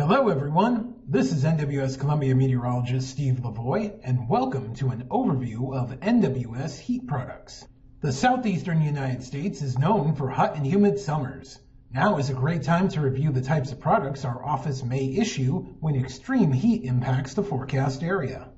Hello everyone, this is NWS Columbia Meteorologist Steve LaVoie, and welcome to an overview of NWS heat products. The southeastern United States is known for hot and humid summers. Now is a great time to review the types of products our office may issue when extreme heat impacts the forecast area.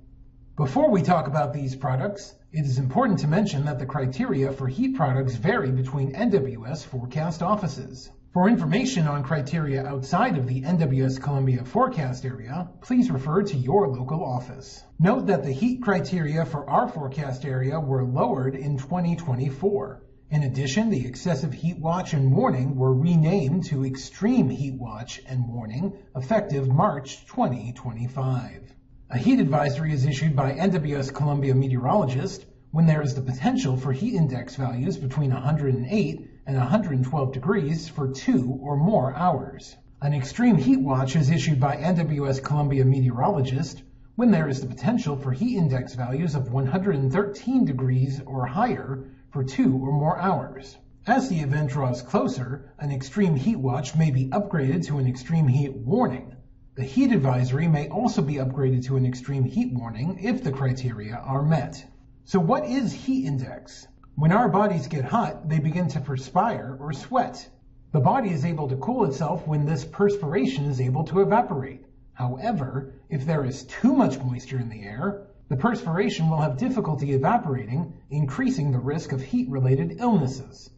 Before we talk about these products, it is important to mention that the criteria for heat products vary between NWS forecast offices. For information on criteria outside of the NWS Columbia forecast area, please refer to your local office. Note that the heat criteria for our forecast area were lowered in 2024. In addition, the excessive heat watch and warning were renamed to extreme heat watch and warning effective March 2025. A heat advisory is issued by NWS Columbia Meteorologist when there is the potential for heat index values between 108 and 112 degrees for 2 or more hours. An extreme heat watch is issued by NWS Columbia Meteorologist when there is the potential for heat index values of 113 degrees or higher for 2 or more hours. As the event draws closer, an extreme heat watch may be upgraded to an extreme heat warning. The heat advisory may also be upgraded to an extreme heat warning if the criteria are met. So what is heat index? When our bodies get hot, they begin to perspire or sweat. The body is able to cool itself when this perspiration is able to evaporate. However, if there is too much moisture in the air, the perspiration will have difficulty evaporating, increasing the risk of heat-related illnesses.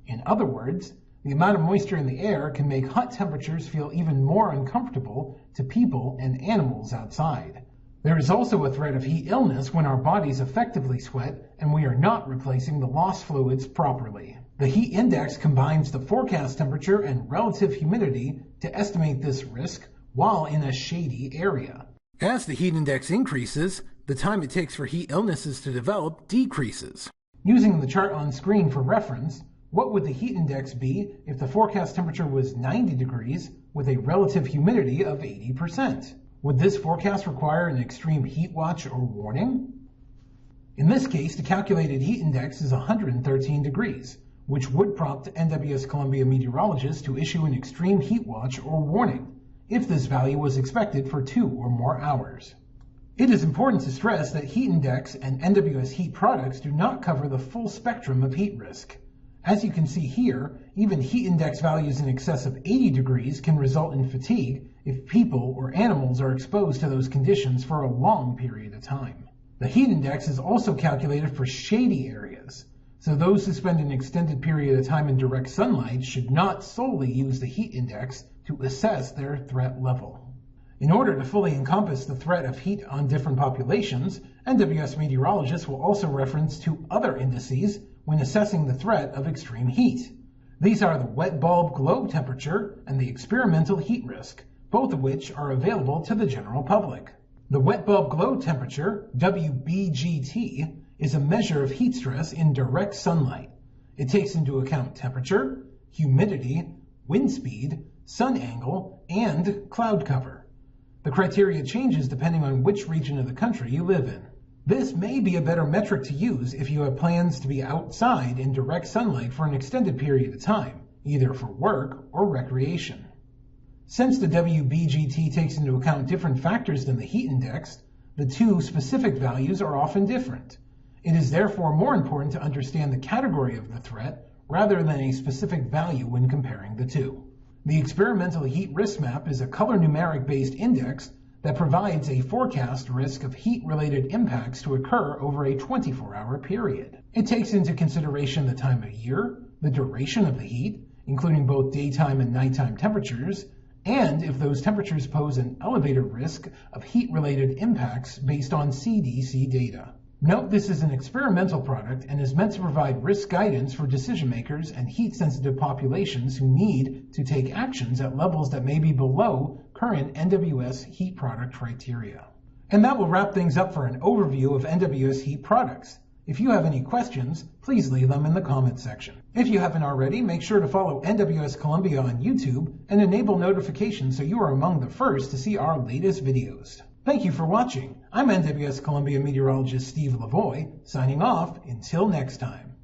In other words, the amount of moisture in the air can make hot temperatures feel even more uncomfortable to people and animals outside. There is also a threat of heat illness when our bodies effectively sweat and we are not replacing the lost fluids properly. The heat index combines the forecast temperature and relative humidity to estimate this risk while in a shady area. As the heat index increases, the time it takes for heat illnesses to develop decreases. Using the chart on screen for reference, what would the heat index be if the forecast temperature was 90 degrees with a relative humidity of 80%? Would this forecast require an extreme heat watch or warning? In this case, the calculated heat index is 113 degrees, which would prompt NWS Columbia Meteorologist to issue an extreme heat watch or warning if this value was expected for 2 or more hours. It is important to stress that heat index and NWS heat products do not cover the full spectrum of heat risk. As you can see here, even heat index values in excess of 80 degrees can result in fatigue if people or animals are exposed to those conditions for a long period of time. The heat index is also calculated for shady areas, so those who spend an extended period of time in direct sunlight should not solely use the heat index to assess their threat level. In order to fully encompass the threat of heat on different populations, NWS meteorologists will also reference two other indices when assessing the threat of extreme heat. These are the wet bulb globe temperature and the experimental heat risk, both of which are available to the general public. The wet bulb globe temperature, WBGT, is a measure of heat stress in direct sunlight. It takes into account temperature, humidity, wind speed, sun angle, and cloud cover. The criteria changes depending on which region of the country you live in. This may be a better metric to use if you have plans to be outside in direct sunlight for an extended period of time, either for work or recreation. Since the WBGT takes into account different factors than the heat index, the two specific values are often different. It is therefore more important to understand the category of the threat rather than a specific value when comparing the two. The experimental heat risk map is a color numeric-based index that provides a forecast risk of heat-related impacts to occur over a 24-hour period. It takes into consideration the time of year, the duration of the heat, including both daytime and nighttime temperatures, and if those temperatures pose an elevated risk of heat-related impacts based on CDC data. Note this is an experimental product and is meant to provide risk guidance for decision makers and heat-sensitive populations who need to take actions at levels that may be below current NWS heat product criteria. And that will wrap things up for an overview of NWS heat products. If you have any questions, please leave them in the comments section. If you haven't already, make sure to follow NWS Columbia on YouTube and enable notifications so you are among the first to see our latest videos. Thank you for watching. I'm NWS Columbia Meteorologist Steve LaVoie, signing off until next time.